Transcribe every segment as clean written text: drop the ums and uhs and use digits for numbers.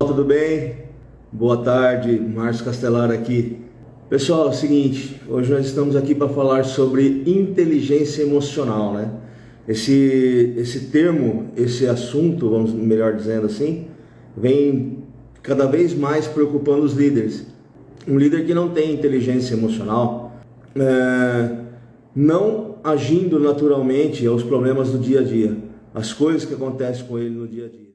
Tudo bem? Boa tarde, Márcio Castelar aqui. Pessoal, é o seguinte, hoje nós estamos aqui para falar sobre inteligência emocional, né? Esse termo, esse assunto, vamos melhor dizendo assim, vem cada vez mais preocupando os líderes. Um líder que não tem inteligência emocional, não agindo naturalmente aos problemas do dia a dia, as coisas que acontecem com ele no dia a dia.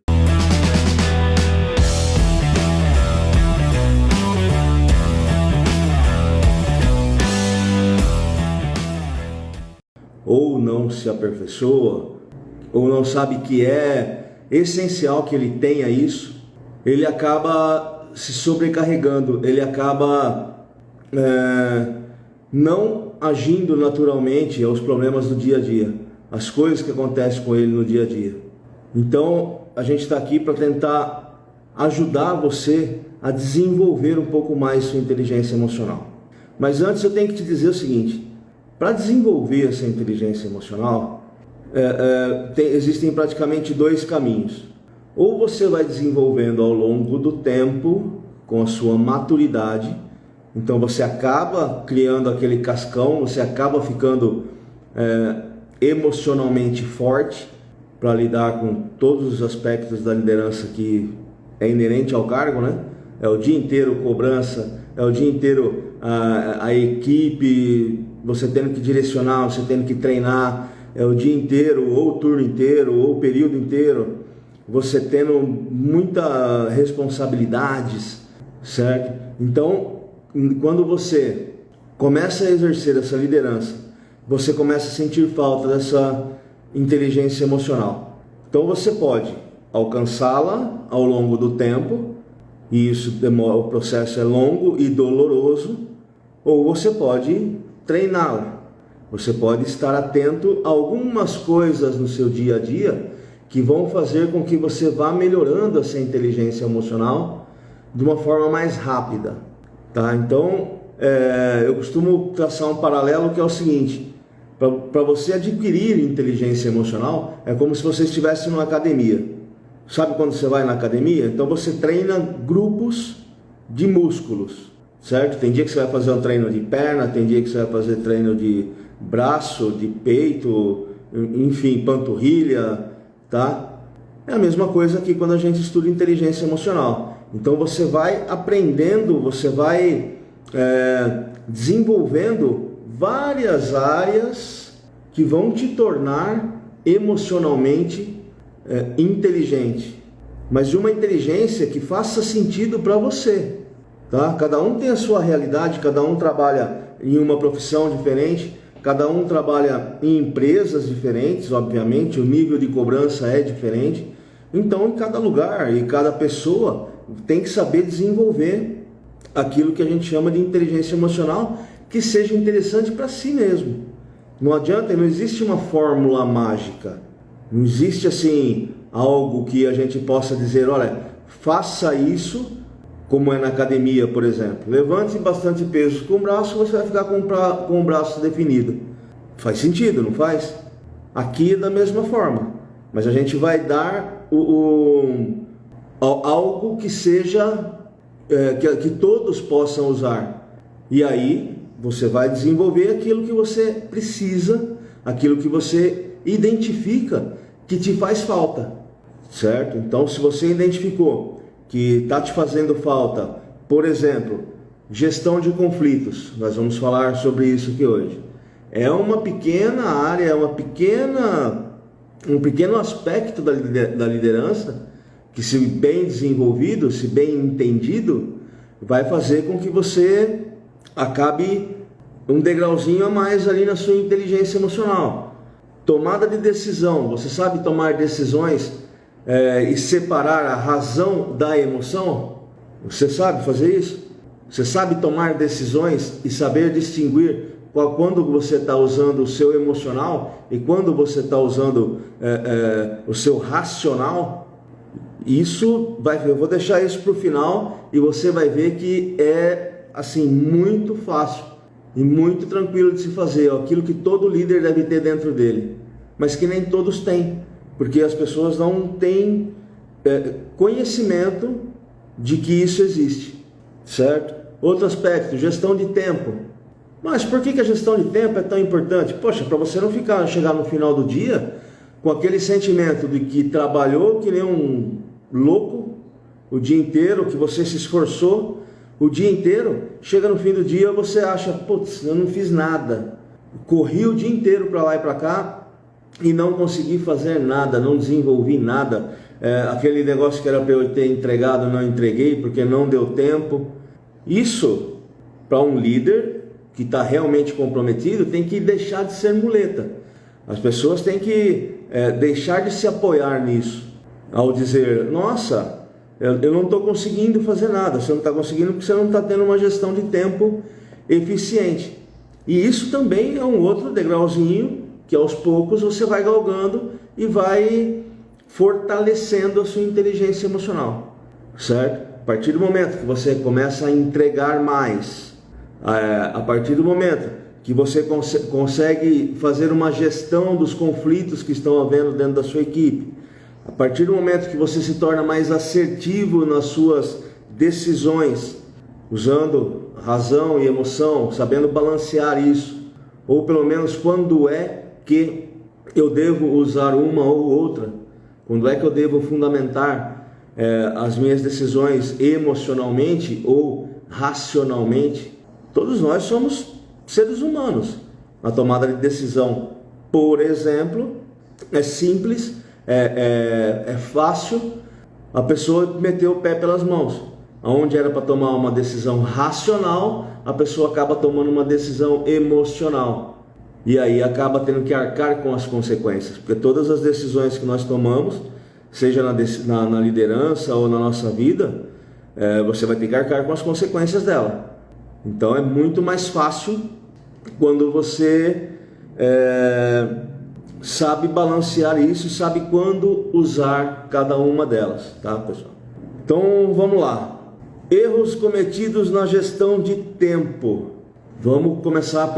Ou não se aperfeiçoa, ou não sabe que é essencial que ele tenha isso, ele acaba se sobrecarregando, ele acaba não agindo naturalmente aos problemas do dia a dia, as coisas que acontecem com ele no dia a dia. Então, a gente está aqui para tentar ajudar você a desenvolver um pouco mais sua inteligência emocional. Mas antes eu tenho que te dizer o seguinte: para desenvolver essa inteligência emocional, existem praticamente dois caminhos. Ou você vai desenvolvendo ao longo do tempo, com a sua maturidade, então você acaba criando aquele cascão, você acaba ficando emocionalmente forte para lidar com todos os aspectos da liderança que é inerente ao cargo, né? É o dia inteiro cobrança, é o dia inteiro a equipe, você tendo que direcionar, você tendo que treinar, é o dia inteiro, ou o turno inteiro, ou o período inteiro, você tendo muitas responsabilidades, certo? Então, quando você começa a exercer essa liderança, você começa a sentir falta dessa inteligência emocional. Então você pode alcançá-la ao longo do tempo, e isso demora, o processo é longo e doloroso, ou você pode treiná-la. Você pode estar atento a algumas coisas no seu dia a dia que vão fazer com que você vá melhorando essa inteligência emocional de uma forma mais rápida, tá? Então, eu costumo traçar um paralelo que é o seguinte: para você adquirir inteligência emocional, é como se você estivesse numa academia. Sabe quando você vai na academia? Então você treina grupos de músculos, certo? Tem dia que você vai fazer um treino de perna, tem dia que você vai fazer treino de braço, de peito, enfim, panturrilha, tá? É a mesma coisa aqui quando a gente estuda inteligência emocional. Então você vai aprendendo, você vai desenvolvendo várias áreas que vão te tornar emocionalmente inteligente, mas de uma inteligência que faça sentido para você, tá? Cada um tem a sua realidade, cada um trabalha em uma profissão diferente, cada um trabalha em empresas diferentes, obviamente, o nível de cobrança é diferente. Então, em cada lugar e cada pessoa tem que saber desenvolver aquilo que a gente chama de inteligência emocional, que seja interessante para si mesmo. Não adianta, não existe uma fórmula mágica. Não existe assim algo que a gente possa dizer, olha, faça isso, como é na academia, por exemplo. Levante bastante peso com o braço, você vai ficar com o braço definido. Faz sentido, não faz? Aqui é da mesma forma. Mas a gente vai dar algo que seja, que todos possam usar. E aí você vai desenvolver aquilo que você precisa, aquilo que você identifica que te faz falta, certo? Então, se você identificou que está te fazendo falta, por exemplo, gestão de conflitos, nós vamos falar sobre isso aqui hoje. É uma pequena área, é um pequeno aspecto da liderança que, se bem desenvolvido, se bem entendido, vai fazer com que você acabe um degrauzinho a mais ali na sua inteligência emocional. Tomada de decisão, você sabe tomar decisões e separar a razão da emoção? Você sabe fazer isso? Você sabe tomar decisões e saber distinguir quando você está usando o seu emocional e quando você está usando o seu racional? Isso eu vou deixar isso para o final e você vai ver que é assim muito fácil e muito tranquilo de se fazer, aquilo que todo líder deve ter dentro dele, mas que nem todos têm, porque as pessoas não têm conhecimento de que isso existe, certo? Outro aspecto, gestão de tempo. Mas por que a gestão de tempo é tão importante? Poxa, para você não chegar no final do dia com aquele sentimento de que trabalhou que nem um louco o dia inteiro, que você se esforçou o dia inteiro, chega no fim do dia você acha, putz, eu não fiz nada, corri o dia inteiro para lá e para cá e não consegui fazer nada, não desenvolvi nada, aquele negócio que era para eu ter entregado, não entreguei porque não deu tempo. Isso, para um líder que está realmente comprometido, tem que deixar de ser muleta. As pessoas têm que deixar de se apoiar nisso, ao dizer, nossa, eu não estou conseguindo fazer nada. Você não está conseguindo porque você não está tendo uma gestão de tempo eficiente. E isso também é um outro degrauzinho que aos poucos você vai galgando e vai fortalecendo a sua inteligência emocional, certo? A partir do momento que você começa a entregar mais, a partir do momento que você consegue fazer uma gestão dos conflitos que estão havendo dentro da sua equipe, a partir do momento que você se torna mais assertivo nas suas decisões, usando razão e emoção, sabendo balancear isso, ou pelo menos quando é que eu devo usar uma ou outra, quando é que eu devo fundamentar as minhas decisões emocionalmente ou racionalmente. Todos nós somos seres humanos. A tomada de decisão, por exemplo, é simples, é fácil. A pessoa meteu o pé pelas mãos. Onde era para tomar uma decisão racional, a pessoa acaba tomando uma decisão emocional. E aí acaba tendo que arcar com as consequências. Porque todas as decisões que nós tomamos, seja na liderança ou na nossa vida, você vai ter que arcar com as consequências dela. Então é muito mais fácil quando você sabe balancear isso e sabe quando usar cada uma delas, tá, pessoal? Então vamos lá. Erros cometidos na gestão de tempo. Vamos começar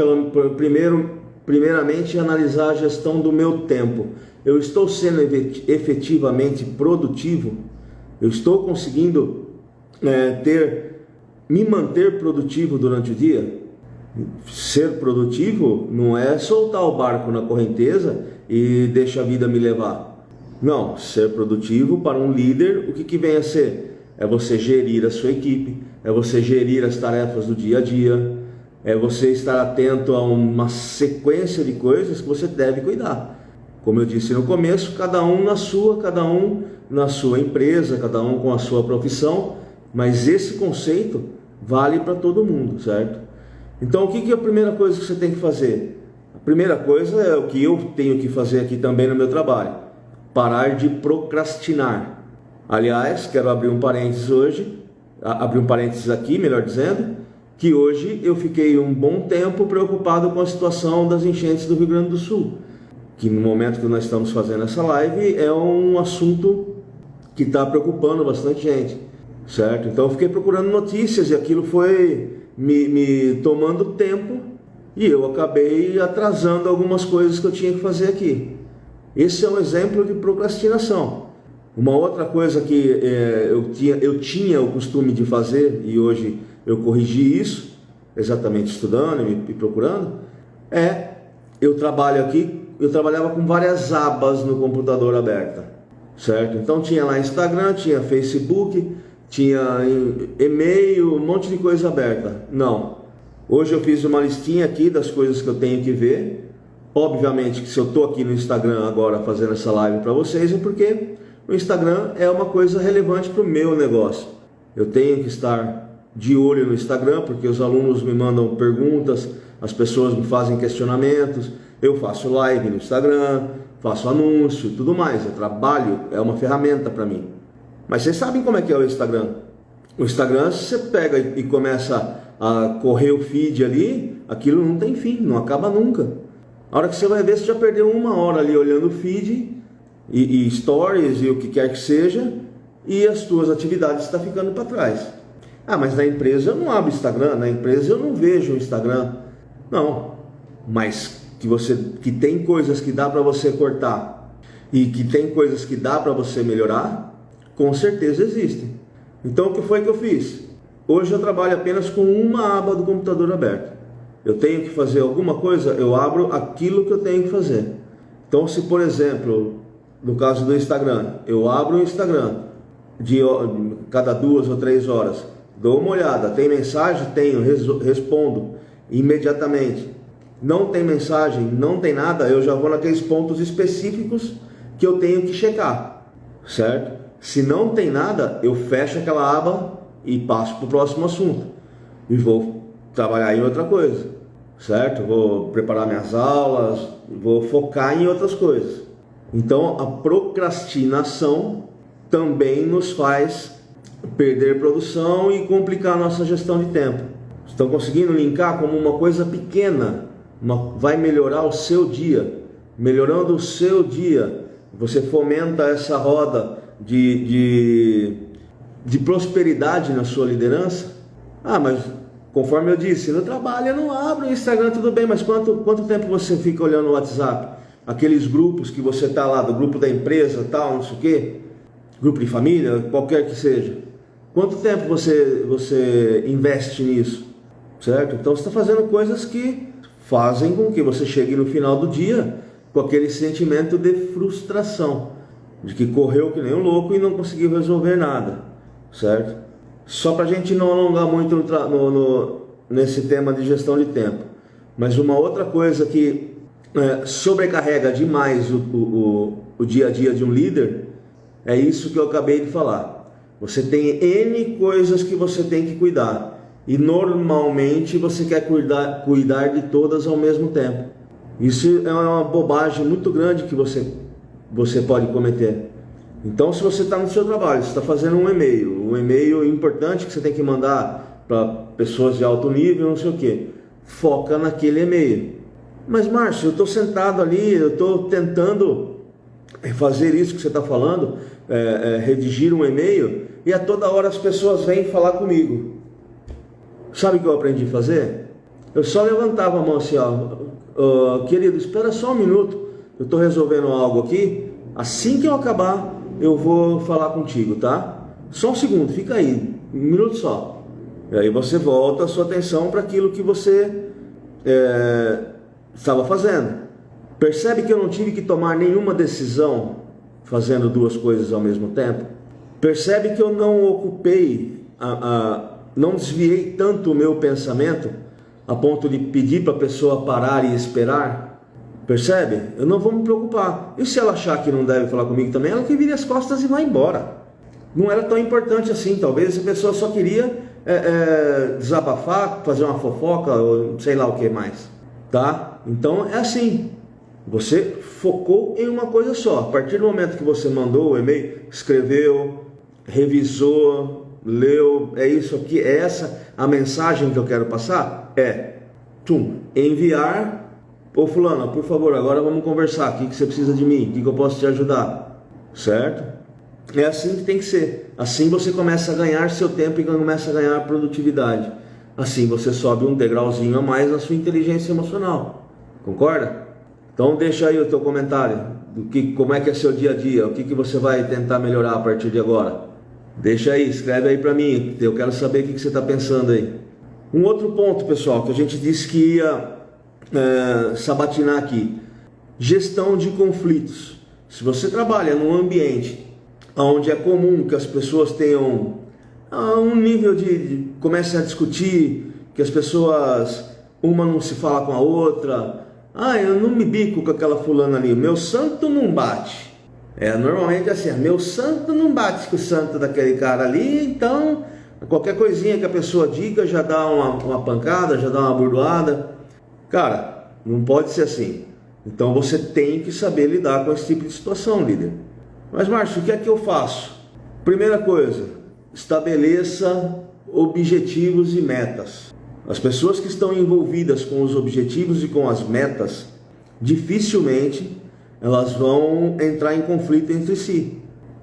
primeiramente analisar a gestão do meu tempo. Eu estou sendo efetivamente produtivo? Eu estou conseguindo me manter produtivo durante o dia? Ser produtivo não é soltar o barco na correnteza e deixar a vida me levar. Não, ser produtivo para um líder, o que vem a ser? É você gerir a sua equipe, é você gerir as tarefas do dia a dia, é você estar atento a uma sequência de coisas que você deve cuidar. Como eu disse no começo, cada um na sua empresa, cada um com a sua profissão, mas esse conceito vale para todo mundo, certo? Então o que é a primeira coisa que você tem que fazer? A primeira coisa é o que eu tenho que fazer aqui também no meu trabalho: parar de procrastinar. Aliás, quero abrir um parênteses aqui, melhor dizendo, que hoje eu fiquei um bom tempo preocupado com a situação das enchentes do Rio Grande do Sul, que no momento que nós estamos fazendo essa live é um assunto que está preocupando bastante gente, certo? Então eu fiquei procurando notícias e aquilo foi me tomando tempo e eu acabei atrasando algumas coisas que eu tinha que fazer aqui. Esse é um exemplo de procrastinação. Uma outra coisa que eu tinha o costume de fazer, e hoje eu corrigi isso, exatamente estudando e procurando, eu trabalhava com várias abas no computador aberta, certo? Então tinha lá Instagram, tinha Facebook, tinha e-mail, um monte de coisa aberta. Não, hoje eu fiz uma listinha aqui das coisas que eu tenho que ver. Obviamente que se eu estou aqui no Instagram agora fazendo essa live para vocês é porque o Instagram é uma coisa relevante para o meu negócio. Eu tenho que estar de olho no Instagram porque os alunos me mandam perguntas, as pessoas me fazem questionamentos, eu faço live no Instagram, faço anúncio, tudo mais. Eu trabalho, é uma ferramenta para mim. Mas vocês sabem como é que é o Instagram? O Instagram, se você pega e começa a correr o feed ali, aquilo não tem fim, não acaba nunca. A hora que você vai ver, você já perdeu 1 hora ali olhando o feed e stories e o que quer que seja, e as suas atividades estão ficando para trás. Ah, mas na empresa eu não abro Instagram, na empresa eu não vejo o Instagram. Não, mas que tem coisas que dá para você cortar e que tem coisas que dá para você melhorar, com certeza existem. Então o que foi que eu fiz? Hoje eu trabalho apenas com uma aba do computador aberta. Eu tenho que fazer alguma coisa, eu abro aquilo que eu tenho que fazer. Então se, por exemplo, no caso do Instagram, eu abro o Instagram de cada 2 ou 3 horas, dou uma olhada, tem mensagem? Tenho, respondo imediatamente. Não tem mensagem, não tem nada, eu já vou naqueles pontos específicos que eu tenho que checar, certo? Se não tem nada, eu fecho aquela aba e passo para o próximo assunto e vou trabalhar em outra coisa, certo? Vou preparar minhas aulas, vou focar em outras coisas. Então a procrastinação também nos faz perder produção e complicar a nossa gestão de tempo. Estão conseguindo linkar como uma coisa pequena, vai melhorar o seu dia. Melhorando o seu dia, você fomenta essa roda de prosperidade na sua liderança. Mas conforme eu disse, no trabalho eu não abro o Instagram, tudo bem, mas quanto tempo você fica olhando o WhatsApp? Aqueles grupos que você está lá, do grupo da empresa, tal, não sei o quê, grupo de família, qualquer que seja. Quanto tempo você investe nisso? Certo? Então você está fazendo coisas que fazem com que você chegue no final do dia com aquele sentimento de frustração, de que correu que nem um louco e não conseguiu resolver nada, certo? Só para a gente não alongar muito nesse tema de gestão de tempo, mas uma outra coisa que sobrecarrega demais o dia a dia de um líder é isso que eu acabei de falar. Você tem N coisas que você tem que cuidar e normalmente você quer cuidar de todas ao mesmo tempo. Isso é uma bobagem muito grande que você pode cometer. Então, se você está no seu trabalho, você está fazendo um e-mail importante que você tem que mandar para pessoas de alto nível, não sei o que, foca naquele e-mail. Mas Márcio, eu estou sentado ali, eu estou tentando fazer isso que você está falando, redigir um e-mail, e a toda hora as pessoas vêm falar comigo. Sabe o que eu aprendi a fazer? Eu só levantava a mão assim, querido, espera só um minuto, eu estou resolvendo algo aqui, assim que eu acabar, eu vou falar contigo, tá? Só um segundo, fica aí, um minuto só. E aí você volta a sua atenção para aquilo que você estava fazendo. Percebe que eu não tive que tomar nenhuma decisão fazendo duas coisas ao mesmo tempo? Percebe que eu não ocupei, não desviei tanto o meu pensamento a ponto de pedir para a pessoa parar e esperar? Percebe? Eu não vou me preocupar. E se ela achar que não deve falar comigo também, ela que vire as costas e vai embora. Não era tão importante assim. Talvez a pessoa só queria desabafar, fazer uma fofoca, ou sei lá o que mais, tá? Então é assim. Você focou em uma coisa só. A partir do momento que você mandou o e-mail, escreveu, revisou, leu, é isso aqui, é essa a mensagem que eu quero passar? Enviar. Ô fulano, por favor, agora vamos conversar. O que você precisa de mim? O que eu posso te ajudar? Certo? É assim que tem que ser. Assim você começa a ganhar seu tempo e começa a ganhar produtividade. Assim você sobe um degrauzinho a mais na sua inteligência emocional. Concorda? Então deixa aí o teu comentário. Como é que é seu dia a dia? O que você vai tentar melhorar a partir de agora? Deixa aí, escreve aí para mim. Eu quero saber o que você está pensando aí. Um outro ponto, pessoal, que a gente disse que ia sabatinar aqui: gestão de conflitos. Se você trabalha num ambiente onde é comum que as pessoas tenham um nível de comecem a discutir, que as pessoas, uma não se fala com a outra, eu não me bico com aquela fulana ali, meu santo não bate. Normalmente é assim, meu santo não bate com o santo daquele cara ali, então qualquer coisinha que a pessoa diga já dá uma pancada, já dá uma burdoada. Cara, não pode ser assim. Então você tem que saber lidar com esse tipo de situação, líder. Mas Márcio, o que é que eu faço? Primeira coisa, estabeleça objetivos e metas. As pessoas que estão envolvidas com os objetivos e com as metas, dificilmente elas vão entrar em conflito entre si.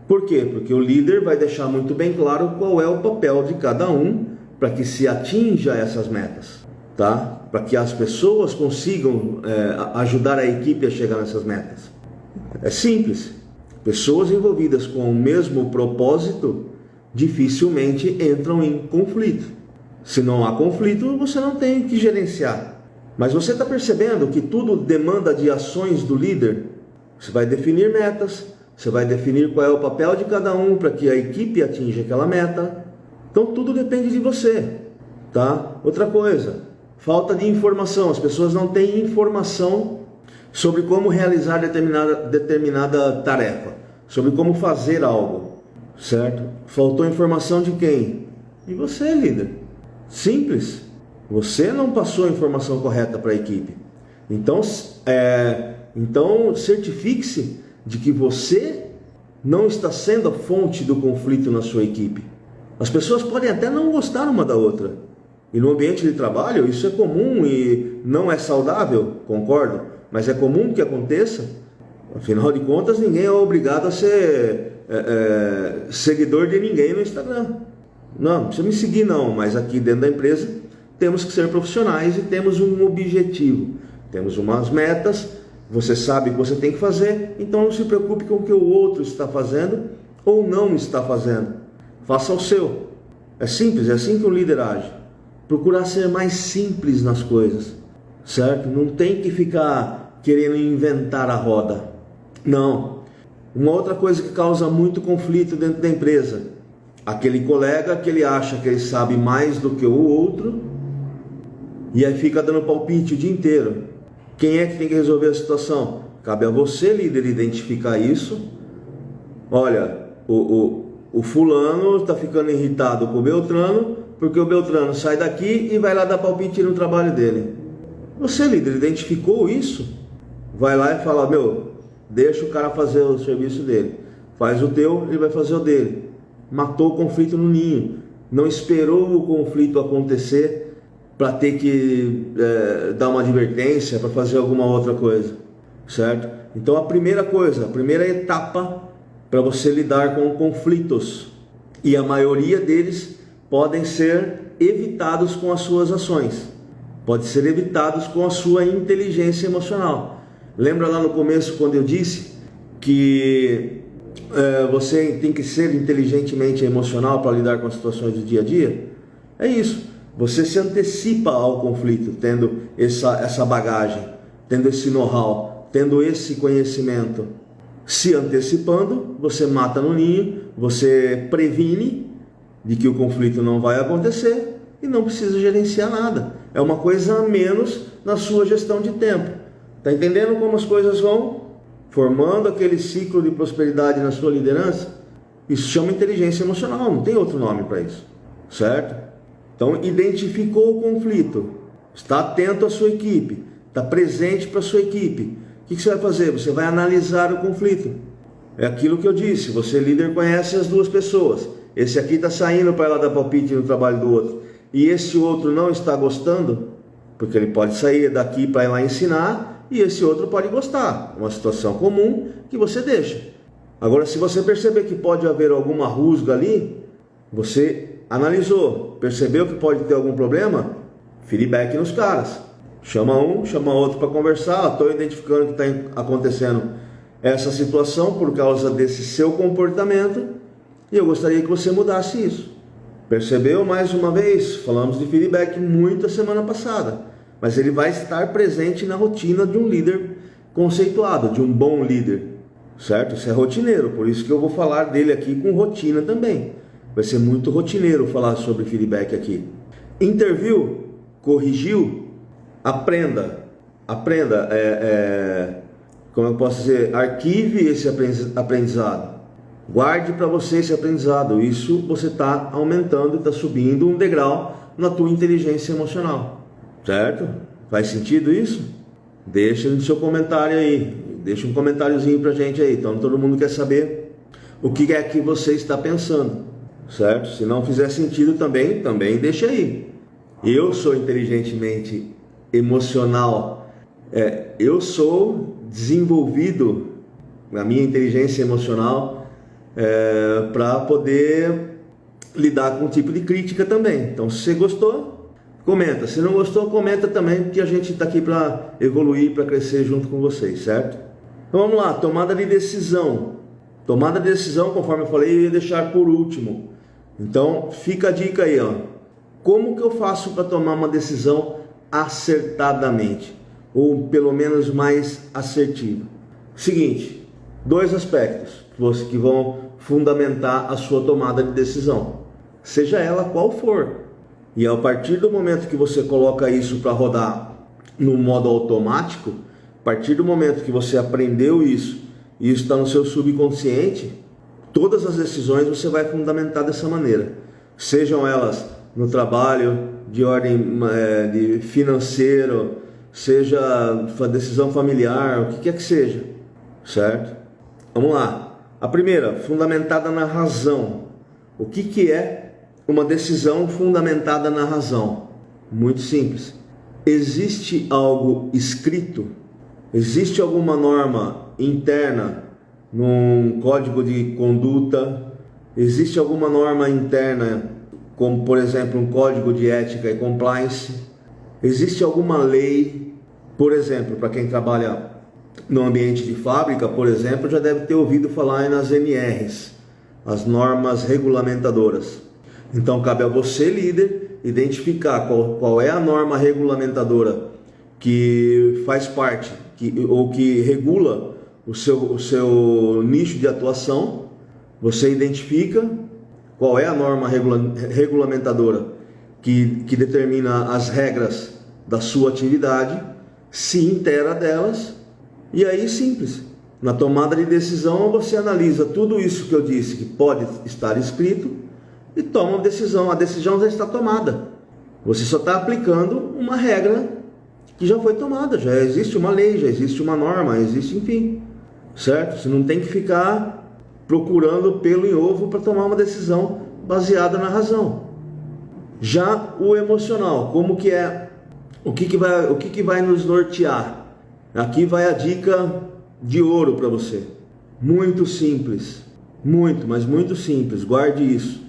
Por quê? Porque o líder vai deixar muito bem claro qual é o papel de cada um para que se atinja essas metas, tá? Para que as pessoas consigam ajudar a equipe a chegar nessas metas. É simples. Pessoas envolvidas com o mesmo propósito dificilmente entram em conflito. Se não há conflito, você não tem que gerenciar. Mas você está percebendo que tudo demanda de ações do líder? Você vai definir metas, você vai definir qual é o papel de cada um para que a equipe atinja aquela meta. Então tudo depende de você, tá? Outra coisa, falta de informação. As pessoas não têm informação sobre como realizar determinada tarefa, sobre como fazer algo, certo? Faltou informação de quem? De você, líder. Simples. Você não passou a informação correta para a equipe. Então certifique-se de que você não está sendo a fonte do conflito na sua equipe. As pessoas podem até não gostar uma da outra. E no ambiente de trabalho isso é comum e não é saudável, concordo, mas é comum que aconteça. Afinal de contas, ninguém é obrigado a ser seguidor de ninguém no Instagram. Não precisa me seguir não, mas aqui dentro da empresa temos que ser profissionais e temos um objetivo. Temos umas metas, você sabe o que você tem que fazer, então não se preocupe com o que o outro está fazendo ou não está fazendo. Faça o seu. É simples, é assim que o líder age. Procurar ser mais simples nas coisas, certo? Não tem que ficar querendo inventar a roda. Não. Uma outra coisa que causa muito conflito dentro da empresa: aquele colega que ele acha que ele sabe mais do que o outro e aí fica dando palpite o dia inteiro. Quem é que tem que resolver a situação? Cabe a você, líder, identificar isso. Olha, o fulano está ficando irritado com o Beltrano porque o Beltrano sai daqui e vai lá dar palpite no trabalho dele. Você, líder, identificou isso? Vai lá e fala: meu, deixa o cara fazer o serviço dele. Faz o teu, ele vai fazer o dele. Matou o conflito no ninho. Não esperou o conflito acontecer para ter que dar uma advertência, para fazer alguma outra coisa, certo? Então a primeira coisa, a primeira etapa para você lidar com conflitos, e a maioria deles podem ser evitados com as suas ações, pode ser evitados com a sua inteligência emocional. Lembra lá no começo quando eu disse que você tem que ser inteligentemente emocional para lidar com as situações do dia a dia? É isso. Você se antecipa ao conflito, tendo essa bagagem, tendo esse know-how, tendo esse conhecimento. Se antecipando, você mata no ninho, você previne de que o conflito não vai acontecer e não precisa gerenciar nada. É uma coisa a menos na sua gestão de tempo. Está entendendo como as coisas vão formando aquele ciclo de prosperidade na sua liderança? Isso chama inteligência emocional, não tem outro nome para isso, certo? Então, identificou o conflito, está atento à sua equipe, está presente para a sua equipe. O que você vai fazer? Você vai analisar o conflito. É aquilo que eu disse, você, líder, conhece as duas pessoas. Esse aqui está saindo para ela dar palpite no trabalho do outro, e esse outro não está gostando, porque ele pode sair daqui para ir lá ensinar, e esse outro pode gostar. Uma situação comum que você deixa. Agora, se você perceber que pode haver alguma rusga ali, você analisou, percebeu que pode ter algum problema? Feedback nos caras. Chama um, chama outro para conversar. Estou identificando que está acontecendo essa situação por causa desse seu comportamento e eu gostaria que você mudasse isso. Percebeu? Mais uma vez, falamos de feedback muita semana passada, mas ele vai estar presente na rotina de um líder conceituado, de um bom líder, certo? Isso é rotineiro, por isso que eu vou falar dele aqui com rotina também. Vai ser muito rotineiro falar sobre feedback aqui. Interviu, corrigiu, aprenda. Como eu posso dizer, arquive esse aprendizado. Guarde para você esse aprendizado. Isso você está aumentando, está subindo um degrau na tua inteligência emocional. Certo? Faz sentido isso? Deixa no seu comentário aí. Deixa um comentáriozinho pra gente aí. Então todo mundo quer saber o que é que você está pensando. Certo? Se não fizer sentido também deixa aí. Eu sou inteligentemente emocional. Eu sou desenvolvido na minha inteligência emocional para poder lidar com um tipo de crítica também. Então, se você gostou, comenta. Se não gostou, comenta também, porque a gente está aqui para evoluir, para crescer junto com vocês, certo? Então vamos lá, tomada de decisão. Tomada de decisão, conforme eu falei, eu ia deixar por último. Então fica a dica aí, ó. Como que eu faço para tomar uma decisão acertadamente? Ou pelo menos mais assertiva? Seguinte, 2 aspectos que vão fundamentar a sua tomada de decisão, seja ela qual for. E a partir do momento que você coloca isso para rodar no modo automático, a partir do momento que você aprendeu isso, e isso está no seu subconsciente, todas as decisões você vai fundamentar dessa maneira. Sejam elas no trabalho, de ordem de financeiro, seja decisão familiar, o que quer que seja, certo? Vamos lá. A primeira, fundamentada na razão. O que é uma decisão fundamentada na razão? Muito simples. Existe algo escrito? Existe alguma norma interna num código de conduta? Existe alguma norma interna, como por exemplo um código de ética e compliance? Existe alguma lei? Por exemplo, para quem trabalha no ambiente de fábrica, por exemplo, já deve ter ouvido falar nas NRs, as normas regulamentadoras. Então cabe a você, líder, identificar qual é a norma regulamentadora que faz parte ou que regula o seu nicho de atuação. Você identifica qual é a norma regulamentadora que determina as regras da sua atividade, se inteira delas, e aí simples. Na tomada de decisão você analisa tudo isso que eu disse que pode estar escrito e toma uma decisão. A decisão já está tomada. Você só está aplicando uma regra que já foi tomada. Já existe uma lei, já existe uma norma, existe, enfim, certo? Você não tem que ficar procurando pelo em ovo para tomar uma decisão baseada na razão. Já o emocional, como que é? O que vai nos nortear? Aqui vai a dica de ouro para você. Muito simples, mas muito simples. Guarde isso.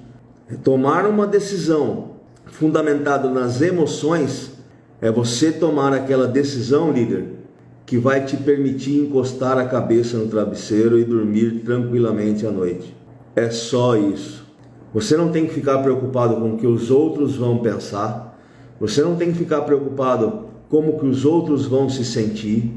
Tomar uma decisão fundamentada nas emoções é você tomar aquela decisão, líder, que vai te permitir encostar a cabeça no travesseiro e dormir tranquilamente à noite. É só isso. Você não tem que ficar preocupado com o que os outros vão pensar. Você não tem que ficar preocupado como que os outros vão se sentir,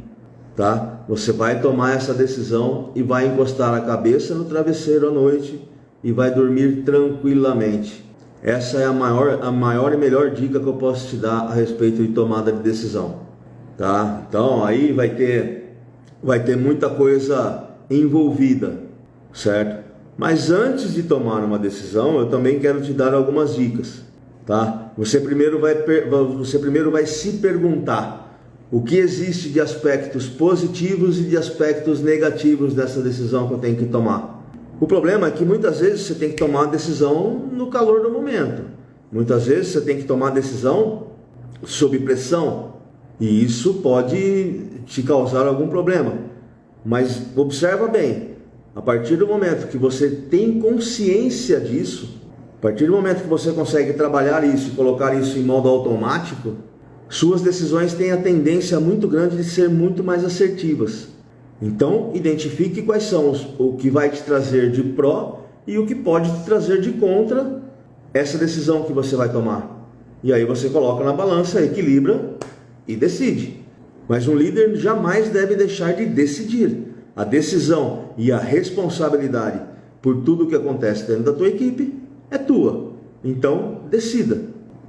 tá? Você vai tomar essa decisão e vai encostar a cabeça no travesseiro à noite e vai dormir tranquilamente. Essa é a maior e melhor dica que eu posso te dar a respeito de tomada de decisão, tá? Então aí vai ter muita coisa envolvida, certo? Mas antes de tomar uma decisão, eu também quero te dar algumas dicas, tá? Você primeiro vai se perguntar o que existe de aspectos positivos e de aspectos negativos dessa decisão que eu tenho que tomar. O problema é que muitas vezes você tem que tomar a decisão no calor do momento. Muitas vezes você tem que tomar a decisão sob pressão. E isso pode te causar algum problema. Mas observa bem, a partir do momento que você tem consciência disso, a partir do momento que você consegue trabalhar isso e colocar isso em modo automático, suas decisões têm a tendência muito grande de ser muito mais assertivas. Então, identifique quais são o que vai te trazer de pró e o que pode te trazer de contra essa decisão que você vai tomar. E aí você coloca na balança, equilibra e decide. Mas um líder jamais deve deixar de decidir. A decisão e a responsabilidade por tudo o que acontece dentro da tua equipe é tua. Então, decida,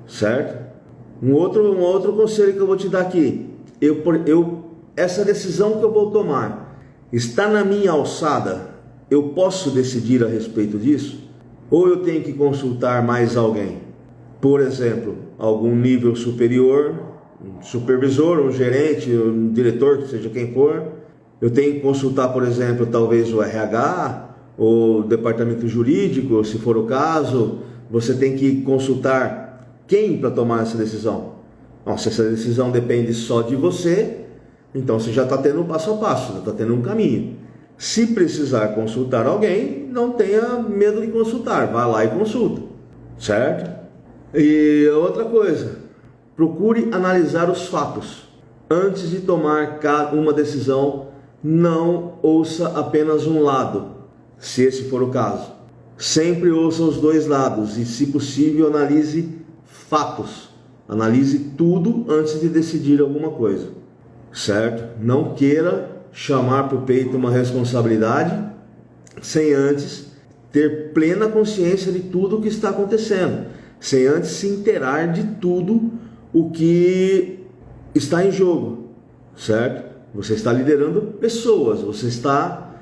certo? Um outro conselho que eu vou te dar aqui. Essa decisão que eu vou tomar está na minha alçada? Eu posso decidir a respeito disso? Ou eu tenho que consultar mais alguém? Por exemplo, algum nível superior, um supervisor, um gerente, um diretor, seja quem for. Eu tenho que consultar, por exemplo, talvez o RH, ou o departamento jurídico, se for o caso. Você tem que consultar quem para tomar essa decisão? Bom, se essa decisão depende só de você, então você já está tendo um passo a passo, já está tendo um caminho. Se precisar consultar alguém, não tenha medo de consultar, vá lá e consulta, certo? E outra coisa, procure analisar os fatos. Antes de tomar uma decisão, não ouça apenas um lado, se esse for o caso. Sempre ouça os dois lados e, se possível, analise fatos. Analise tudo antes de decidir alguma coisa, certo? Não queira chamar para o peito uma responsabilidade sem antes ter plena consciência de tudo o que está acontecendo, sem antes se inteirar de tudo o que está em jogo, certo? Você está liderando pessoas, você está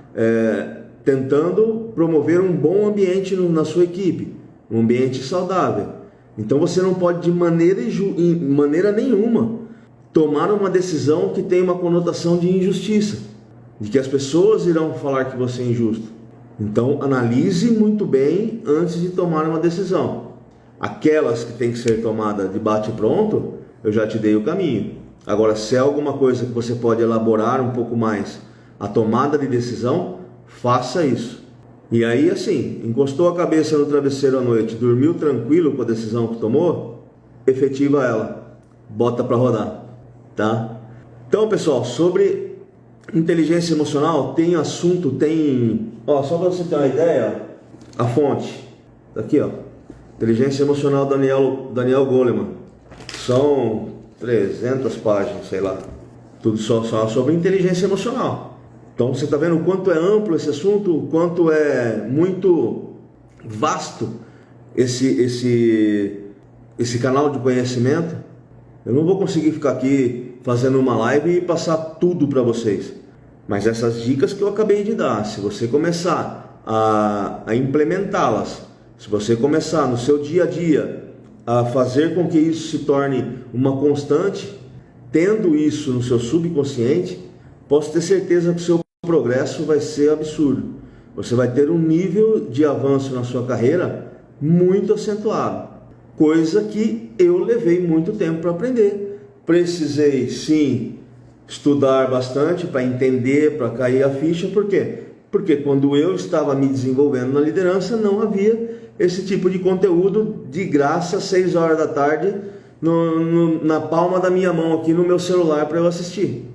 tentando promover um bom ambiente na sua equipe, um ambiente saudável. Então você não pode de maneira nenhuma tomar uma decisão que tem uma conotação de injustiça, de que as pessoas irão falar que você é injusto. Então analise muito bem antes de tomar uma decisão. Aquelas que tem que ser tomada de bate pronto, eu já te dei o caminho. Agora, se é alguma coisa que você pode elaborar um pouco mais a tomada de decisão, faça isso. E aí, assim, encostou a cabeça no travesseiro à noite, dormiu tranquilo com a decisão que tomou, efetiva ela, bota para rodar, tá? Então, pessoal, sobre inteligência emocional, tem assunto, só para você ter uma ideia, a fonte, tá aqui, ó, Inteligência Emocional Daniel Goleman, são 300 páginas, sei lá, tudo só sobre inteligência emocional. Então você está vendo o quanto é amplo esse assunto, o quanto é muito vasto esse canal de conhecimento. Eu não vou conseguir ficar aqui fazendo uma live e passar tudo para vocês, mas essas dicas que eu acabei de dar, se você começar a implementá-las, se você começar no seu dia a dia a fazer com que isso se torne uma constante, tendo isso no seu subconsciente, posso ter certeza que o seu progresso vai ser absurdo. Você vai ter um nível de avanço na sua carreira muito acentuado, coisa que eu levei muito tempo para aprender. Precisei sim estudar bastante para entender, para cair a ficha. Por quê? Porque quando eu estava me desenvolvendo na liderança, não havia esse tipo de conteúdo de graça, 6 horas da tarde, na palma da minha mão aqui no meu celular para eu assistir.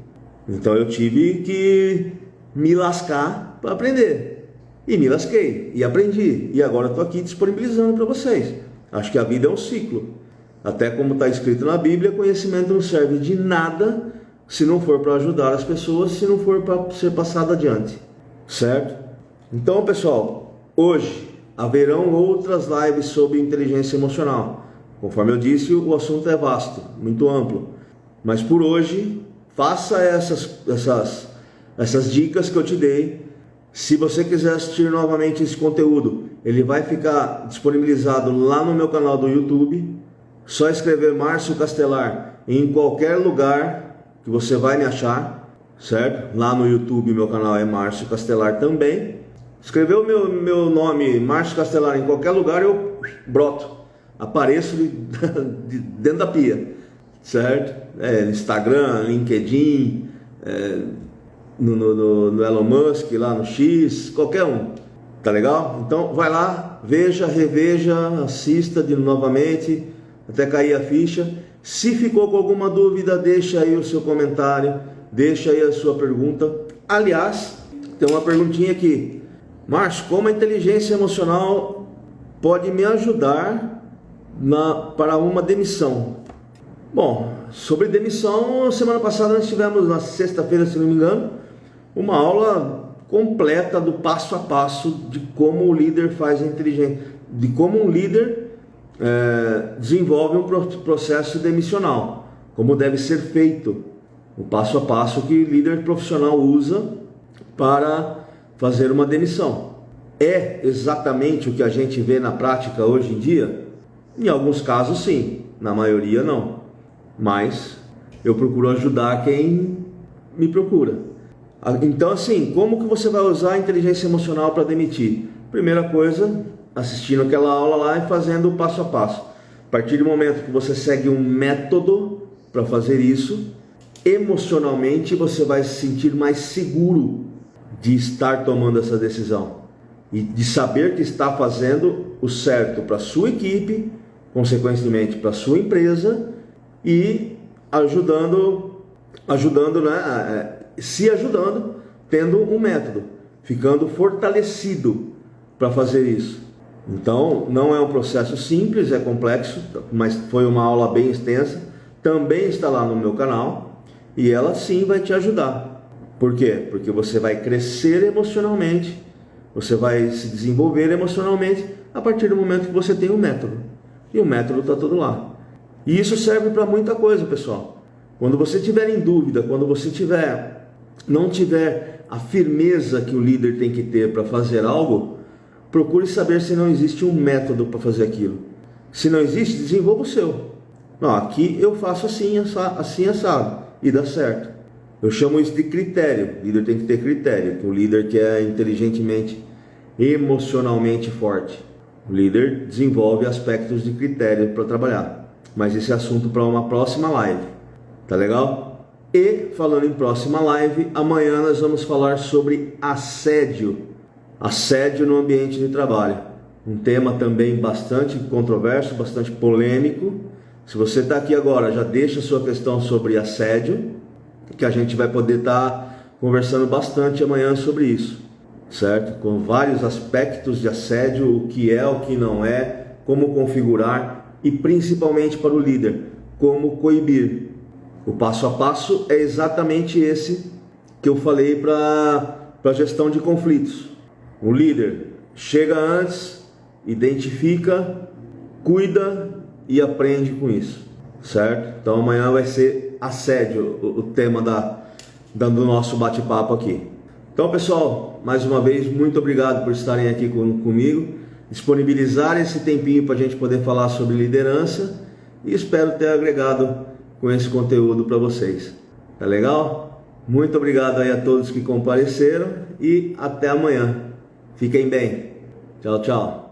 Então eu tive que me lascar para aprender, e me lasquei, e aprendi, e agora estou aqui disponibilizando para vocês. Acho que a vida é um ciclo, até como está escrito na Bíblia, conhecimento não serve de nada se não for para ajudar as pessoas, se não for para ser passado adiante, certo? Então, pessoal, hoje haverão outras lives sobre inteligência emocional. Conforme eu disse, o assunto é vasto, muito amplo, mas por hoje faça essas dicas que eu te dei. Se você quiser assistir novamente esse conteúdo, ele vai ficar disponibilizado lá no meu canal do YouTube. Só escrever Márcio Castelar em qualquer lugar que você vai me achar, certo? Lá no YouTube meu canal é Márcio Castelar também. Escreveu meu nome, Márcio Castelar, em qualquer lugar, eu broto, apareço dentro da pia, certo? Instagram, LinkedIn, no Elon Musk, lá no X, qualquer um, tá legal? Então vai lá, veja, reveja, assista novamente, até cair a ficha. Se ficou com alguma dúvida, deixa aí o seu comentário, deixa aí a sua pergunta. Aliás, tem uma perguntinha aqui: Márcio, como a inteligência emocional pode me ajudar para uma demissão? Bom, sobre demissão, semana passada nós tivemos, na sexta-feira, se não me engano, uma aula completa do passo a passo de como o líder faz a inteligência, de como um líder desenvolve um processo demissional, como deve ser feito, o passo a passo que o líder profissional usa para fazer uma demissão. É exatamente o que a gente vê na prática hoje em dia? Em alguns casos sim, na maioria não, mas eu procuro ajudar quem me procura. Então assim, como que você vai usar a inteligência emocional para demitir? Primeira coisa, assistindo aquela aula lá e fazendo o passo a passo. A partir do momento que você segue um método para fazer isso, emocionalmente você vai se sentir mais seguro de estar tomando essa decisão e de saber que está fazendo o certo para a sua equipe, consequentemente para a sua empresa, e se ajudando, tendo um método, ficando fortalecido para fazer isso. Então, não é um processo simples, é complexo, mas foi uma aula bem extensa. Também está lá no meu canal e ela sim vai te ajudar. Por quê? Porque você vai crescer emocionalmente, você vai se desenvolver emocionalmente a partir do momento que você tem um método. E o método está tudo lá. E isso serve para muita coisa, pessoal. Quando você tiver em dúvida, quando você não tiver a firmeza que o líder tem que ter para fazer algo, procure saber se não existe um método para fazer aquilo. Se não existe, desenvolva o seu. Não, aqui eu faço assim, assado, e dá certo. Eu chamo isso de critério. O líder tem que ter critério. O líder que é inteligentemente, emocionalmente forte. O líder desenvolve aspectos de critério para trabalhar. Mas esse é assunto para uma próxima live. Tá legal? E falando em próxima live, amanhã nós vamos falar sobre assédio. Assédio no ambiente de trabalho. Um tema também bastante controverso, bastante polêmico. Se você está aqui agora, já deixa a sua questão sobre assédio, que a gente vai poder estar conversando bastante amanhã sobre isso, certo? Com vários aspectos de assédio, o que é, o que não é, como configurar e principalmente para o líder, como coibir. O passo a passo é exatamente esse que eu falei para a gestão de conflitos. O líder chega antes, identifica, cuida e aprende com isso, certo? Então amanhã vai ser assédio o tema do nosso bate-papo aqui. Então, pessoal, mais uma vez, muito obrigado por estarem aqui comigo, disponibilizar esse tempinho para a gente poder falar sobre liderança e espero ter agregado com esse conteúdo para vocês. Tá legal? Muito obrigado aí a todos que compareceram e até amanhã. Fiquem bem. Tchau, tchau.